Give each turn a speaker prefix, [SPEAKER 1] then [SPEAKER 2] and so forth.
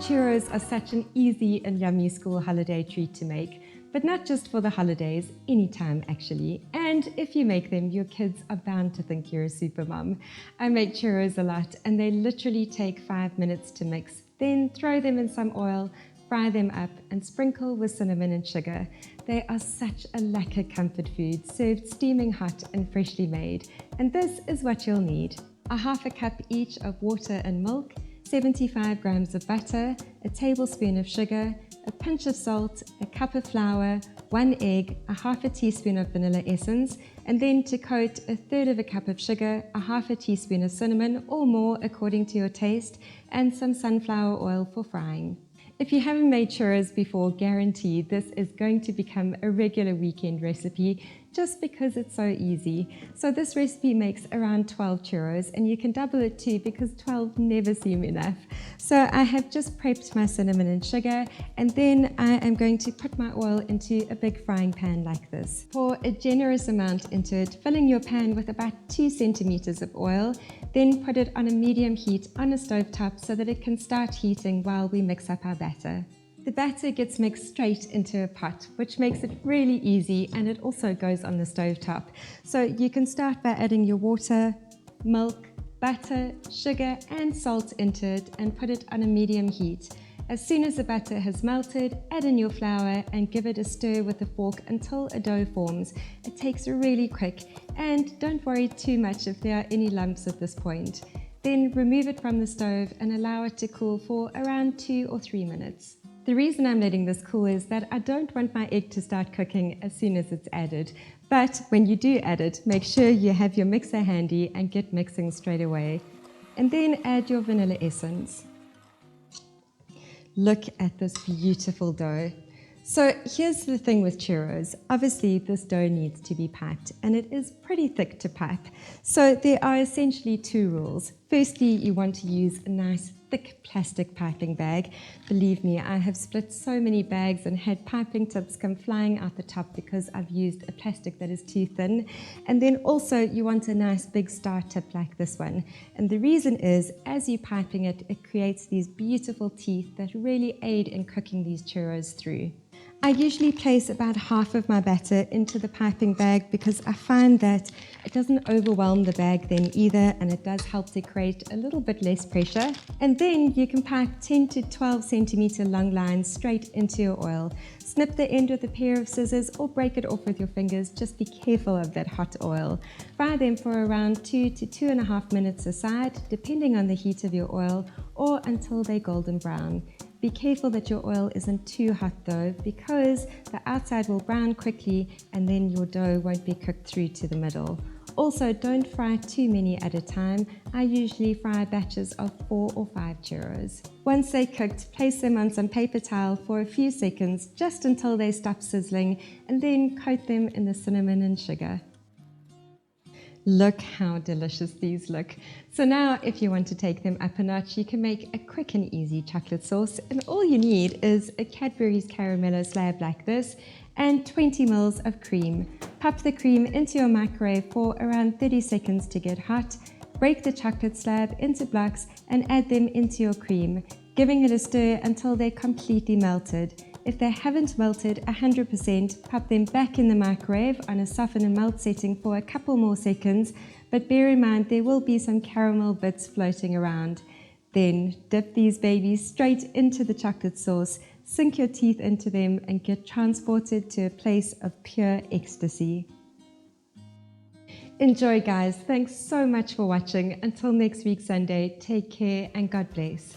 [SPEAKER 1] churros are such an easy and yummy school holiday treat to make, but not just for the holidays, anytime actually. And if you make them, your kids are bound to think you're a super mom. I make churros a lot and they literally take 5 minutes to mix. Then throw them in some oil, fry them up and sprinkle with cinnamon and sugar. They are such a lekker comfort food, served steaming hot and freshly made. And this is what you'll need. A half a cup each of water and milk, 75 grams of butter, a tablespoon of sugar, a pinch of salt, a cup of flour, 1 egg, a half a teaspoon of vanilla essence, and then to coat, 1/3 of a cup of sugar, a half a teaspoon of cinnamon or more according to your taste, and some sunflower oil for frying. If you haven't made churros before, guaranteed this is going to become a regular weekend recipe just because it's so easy. So this recipe makes around 12 churros and you can double it too because 12 never seem enough. So I have just prepped my cinnamon and sugar and then I am going to put my oil into a big frying pan like this. Pour a generous amount into it, filling your pan with about 2 centimeters of oil. Then put it on a medium heat on a stove top so that it can start heating while we mix up our batter. The batter gets mixed straight into a pot, which makes it really easy, and it also goes on the stove top. So you can start by adding your water, milk, butter, sugar and salt into it and put it on a medium heat. As soon as the butter has melted, add in your flour and give it a stir with a fork until a dough forms. It takes really quick, and don't worry too much if there are any lumps at this point. Then remove it from the stove and allow it to cool for around 2 or 3 minutes. The reason I'm letting this cool is that I don't want my egg to start cooking as soon as it's added. But when you do add it, make sure you have your mixer handy and get mixing straight away. And then add your vanilla essence. Look at this beautiful dough. So here's the thing with churros. Obviously this dough needs to be piped and it is pretty thick to pipe. So there are essentially 2 rules. Firstly, you want to use a nice thick plastic piping bag. Believe me, I have split so many bags and had piping tips come flying out the top because I've used a plastic that is too thin. And then also you want a nice big star tip like this one. And the reason is, as you're piping it, it creates these beautiful teeth that really aid in cooking these churros through. I usually place about half of my batter into the piping bag because I find that it doesn't overwhelm the bag then either, and it does help to create a little bit less pressure. And then you can pipe 10 to 12 centimeter long lines straight into your oil. Snip the end with a pair of scissors or break it off with your fingers. Just be careful of that hot oil. Fry them for around 2 to 2.5 minutes aside, depending on the heat of your oil, or until they're golden brown. Be careful that your oil isn't too hot though, because the outside will brown quickly and then your dough won't be cooked through to the middle. Also, don't fry too many at a time. I usually fry batches of 4 or 5 churros. Once they're cooked, place them on some paper towel for a few seconds, just until they stop sizzling, and then coat them in the cinnamon and sugar. Look how delicious these look. So now if you want to take them up a notch, you can make a quick and easy chocolate sauce, and all you need is a Cadbury's Caramello slab like this and 20 ml of cream. Pop the cream into your microwave for around 30 seconds to get hot. Break the chocolate slab into blocks and add them into your cream, giving it a stir until they're completely melted. If they haven't melted 100%, pop them back in the microwave on a soften and melt setting for a couple more seconds, but bear in mind there will be some caramel bits floating around. Then dip these babies straight into the chocolate sauce, sink your teeth into them and get transported to a place of pure ecstasy. Enjoy guys, thanks so much for watching. Until next week Sunday, take care and God bless.